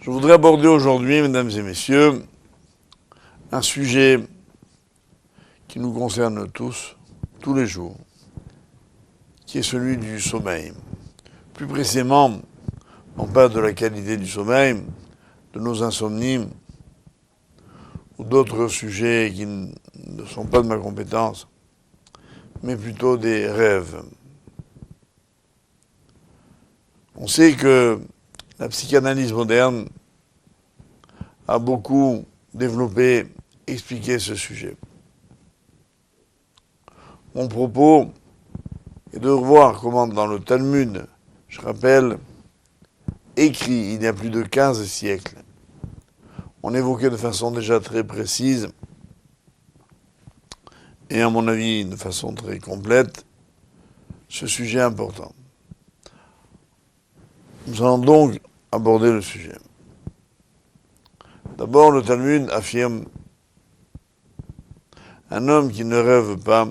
Je voudrais aborder aujourd'hui, mesdames et messieurs, un sujet qui nous concerne tous les jours, qui est celui du sommeil. Plus précisément, non pas de la qualité du sommeil, de nos insomnies, ou d'autres sujets qui ne sont pas de ma compétence, mais plutôt des rêves. On sait que la psychanalyse moderne a beaucoup développé, expliqué ce sujet. Mon propos est de voir comment dans le Talmud, je rappelle, écrit il y a plus de 15 siècles, on évoquait de façon déjà très précise et à mon avis de façon très complète ce sujet important. Nous allons donc aborder le sujet. D'abord, le Talmud affirme un homme qui ne rêve pas,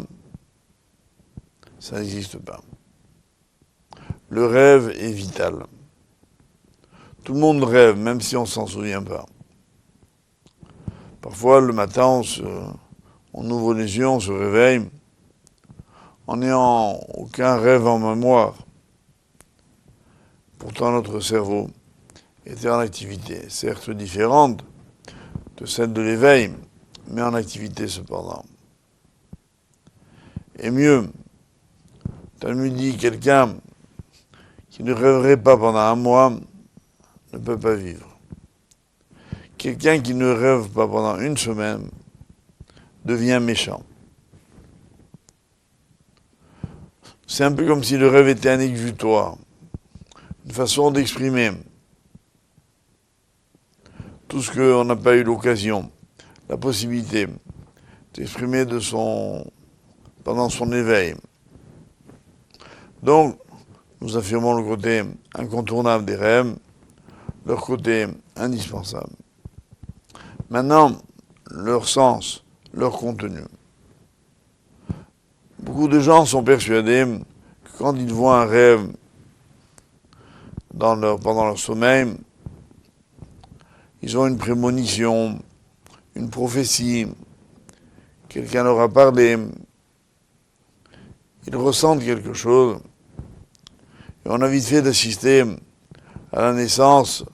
ça n'existe pas. Le rêve est vital. Tout le monde rêve, même si on ne s'en souvient pas. Parfois, le matin, on ouvre les yeux, on se réveille, en n'ayant aucun rêve en mémoire. Pourtant, notre cerveau était en activité, certes différente de celle de l'éveil, mais en activité cependant. Et mieux, Talmud dit quelqu'un qui ne rêverait pas pendant un mois ne peut pas vivre. Quelqu'un qui ne rêve pas pendant une semaine devient méchant. C'est un peu comme si le rêve était un exutoire, une façon d'exprimer tout ce qu'on n'a pas eu l'occasion, la possibilité d'exprimer pendant son éveil. Donc, nous affirmons le côté incontournable des rêves, leur côté indispensable. Maintenant, leur sens, leur contenu. Beaucoup de gens sont persuadés que quand ils voient un rêve pendant leur sommeil, ils ont une prémonition, une prophétie, quelqu'un leur a parlé, ils ressentent quelque chose, et on a vite fait d'assister à la naissance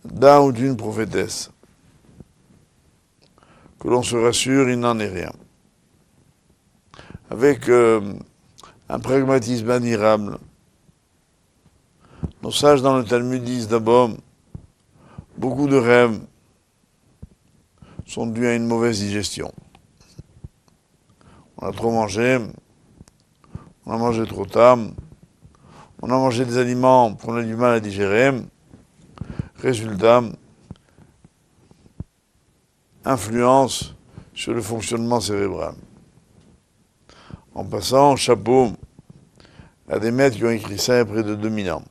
d'un ou d'une prophétesse. Que l'on se rassure, il n'en est rien. Avec un pragmatisme admirable, nos sages dans le Talmud disent d'abord, beaucoup de rêves sont dus à une mauvaise digestion. On a trop mangé, on a mangé trop tard, on a mangé des aliments qu'on a du mal à digérer. Résultat, influence sur le fonctionnement cérébral. En passant, chapeau à des maîtres qui ont écrit ça il y a près de 2000 ans.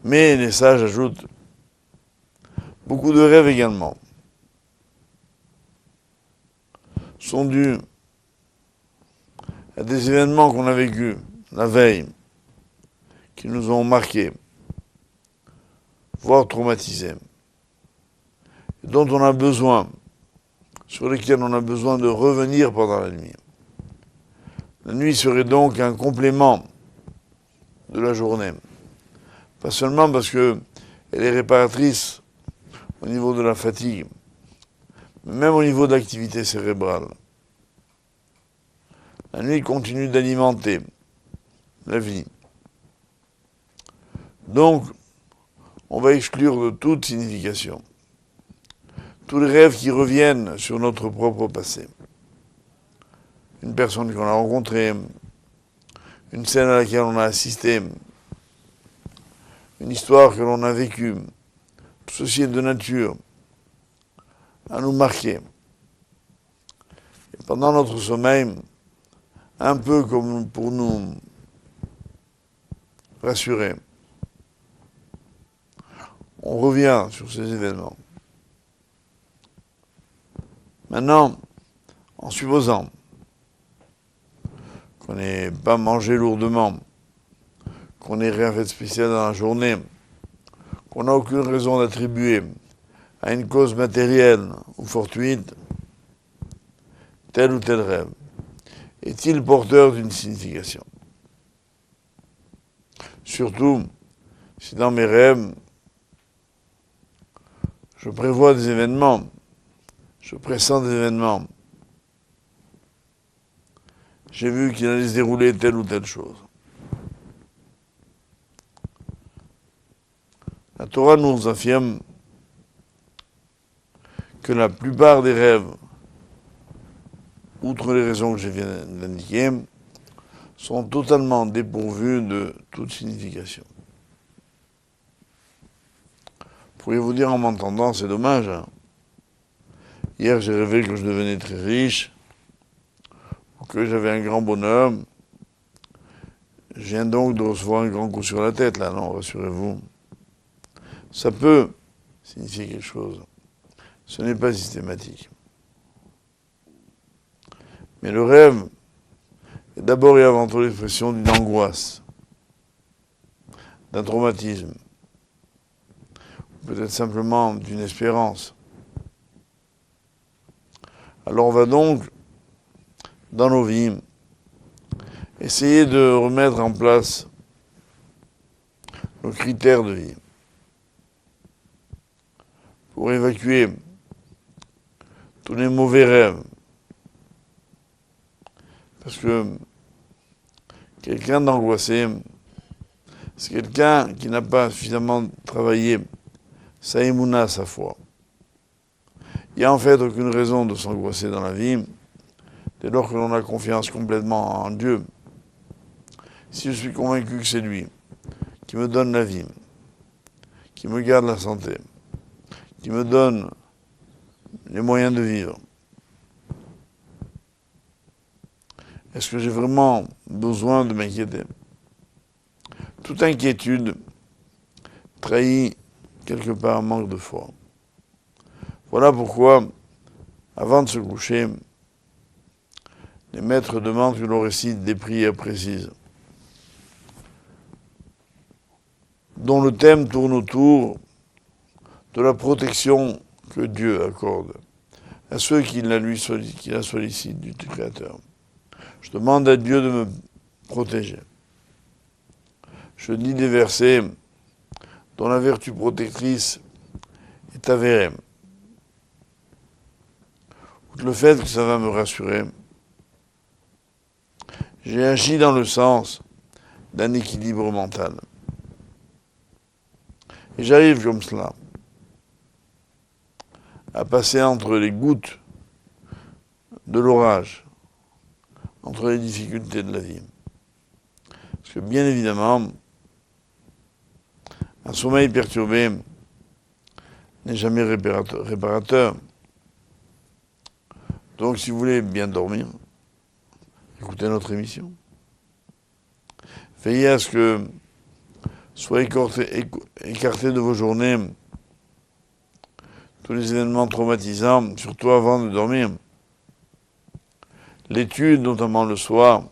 Mais les sages ajoutent beaucoup de rêves également sont dus à des événements qu'on a vécus la veille, qui nous ont marqués, voire traumatisés, dont on a besoin, sur lesquels on a besoin de revenir pendant la nuit. La nuit serait donc un complément de la journée. Pas seulement parce qu'elle est réparatrice au niveau de la fatigue, mais même au niveau de l'activité cérébrale. La nuit continue d'alimenter la vie. Donc, on va exclure de toute signification tous les rêves qui reviennent sur notre propre passé. Une personne qu'on a rencontrée, une scène à laquelle on a assisté, une histoire que l'on a vécue. Tout ceci est de nature à nous marquer. Et pendant notre sommeil, un peu comme pour nous rassurer, on revient sur ces événements. Maintenant, en supposant qu'on n'ait pas mangé lourdement, qu'on n'ait rien fait de spécial dans la journée, qu'on n'a aucune raison d'attribuer à une cause matérielle ou fortuite, tel ou tel rêve est-il porteur d'une signification? Surtout si dans mes rêves, je prévois des événements, je pressens des événements. J'ai vu qu'il allait se dérouler telle ou telle chose. La Torah nous affirme que la plupart des rêves, outre les raisons que je viens d'indiquer, sont totalement dépourvus de toute signification. Pourriez-vous dire en m'entendant, c'est dommage. Hein. Hier, j'ai rêvé que je devenais très riche, ou que j'avais un grand bonheur. Je viens donc de recevoir un grand coup sur la tête, là, non, rassurez-vous. Ça peut signifier quelque chose. Ce n'est pas systématique. Mais le rêve est d'abord et avant tout l'expression d'une angoisse, d'un traumatisme, peut-être simplement d'une espérance. Alors on va donc, dans nos vies, essayer de remettre en place nos critères de vie pour évacuer tous les mauvais rêves. Parce que quelqu'un d'angoissé, c'est quelqu'un qui n'a pas suffisamment travaillé sa émouna, sa foi. Il n'y a en fait aucune raison de s'angoisser dans la vie, dès lors que l'on a confiance complètement en Dieu. Si je suis convaincu que c'est lui qui me donne la vie, qui me garde la santé, qui me donne les moyens de vivre, est-ce que j'ai vraiment besoin de m'inquiéter? Toute inquiétude trahit quelque part un manque de foi. Voilà pourquoi, avant de se coucher, les maîtres demandent que l'on récite des prières précises, dont le thème tourne autour de la protection que Dieu accorde à ceux qui la sollicitent du Créateur. Je demande à Dieu de me protéger. Je dis des versets dont la vertu protectrice est avérée. Outre le fait que ça va me rassurer, j'ai agi dans le sens d'un équilibre mental. Et j'arrive comme cela à passer entre les gouttes de l'orage, entre les difficultés de la vie. Parce que bien évidemment, un sommeil perturbé n'est jamais réparateur. Donc si vous voulez bien dormir, écoutez notre émission. Veillez à ce que soient écartés de vos journées tous les événements traumatisants, surtout avant de dormir. L'étude, notamment le soir,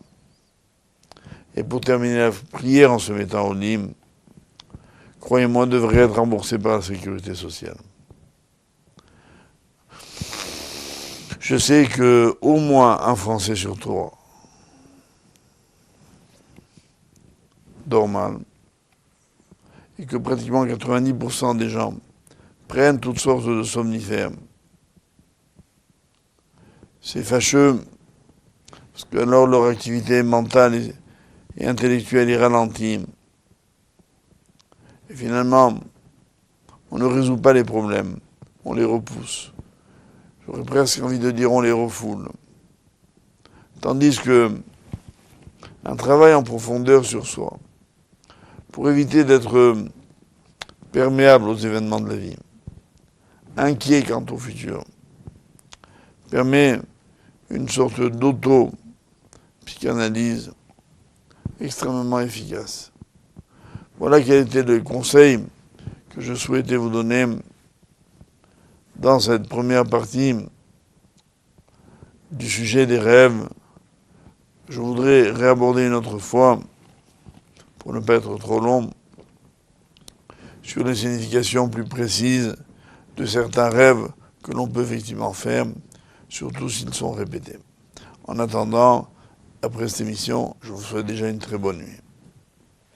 et pour terminer la prière en se mettant au lit, croyez-moi, devrait être remboursée par la sécurité sociale. Je sais que au moins un Français sur trois dort mal et que pratiquement 90% des gens prennent toutes sortes de somnifères. C'est fâcheux parce que alors leur activité mentale et intellectuelle est ralentie. Et finalement, on ne résout pas les problèmes, on les repousse. J'aurais presque envie de dire on les refoule. Tandis que un travail en profondeur sur soi, pour éviter d'être perméable aux événements de la vie, inquiet quant au futur, permet une sorte d'auto-psychanalyse extrêmement efficace. Voilà quel était le conseil que je souhaitais vous donner dans cette première partie du sujet des rêves. Je voudrais réaborder une autre fois, pour ne pas être trop long, sur les significations plus précises de certains rêves que l'on peut effectivement faire, surtout s'ils sont répétés. En attendant, après cette émission, je vous souhaite déjà une très bonne nuit.